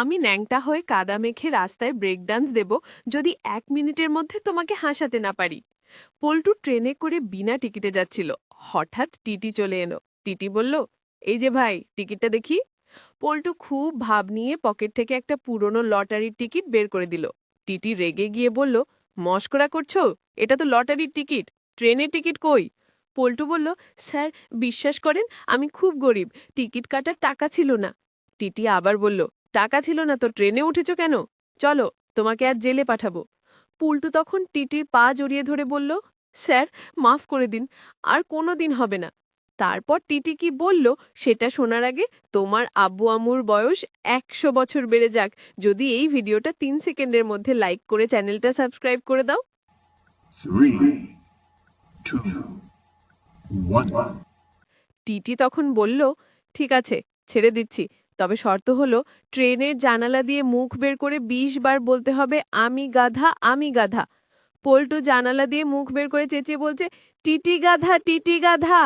আমি ন্যাংটা হয়ে কাদা মেখে রাস্তায় ব্রেক ডান্স দেব যদি 1 মিনিটের মধ্যে তোমাকে হাসাতে না পারি। পল্টু ট্রেনে করে বিনা টিকিটে যাচ্ছিল। হঠাৎ টিটি চলে এলো। টিটি বলল, এই যে ভাই, টিকিটটা দেখি। পল্টু খুব ভাব নিয়ে পকেট থেকে একটা পুরনো লটারির টিকিট বের করে দিল। টিটি রেগে গিয়ে বলল, মস্করা করছো? এটা তো লটারির টিকিট, ট্রেনের টিকিট কই? পল্টু বলল, স্যার বিশ্বাস করেন আমি খুব গরিব, টিকিট কাটার টাকা ছিল না। টিটি আবার বলল, টাকা ছিল না তো ট্রেনে উঠেছ কেন? চলো, তোমাকে আজ জেলে পাঠাবো। পল্টু তখন টিটির পা জড়িয়ে ধরে বলল, স্যার মাফ করে দিন, আর কোনো দিন হবে না। তারপর টিটি কি বলল সেটা শোনার আগে তোমার আব্বু আম্মুর বয়স 100 বছর বেড়ে যাক যদি এই ভিডিওটা 3 সেকেন্ডের মধ্যে লাইক করে চ্যানেলটা সাবস্ক্রাইব করে দাও। 3, 2, 1. টিটি তখন বলল, ঠিক আছে, ছেড়ে দিচ্ছি, তবে শর্ত হলো ট্রেনের জানালা দিয়ে মুখ বের করে 20 বার বলতে হবে, আমি গাধা, আমি গাধা। পল্টু জানালা দিয়ে মুখ বের করে চেঁচিয়ে বলছে, টিটি গাধা, টিটি গাধা।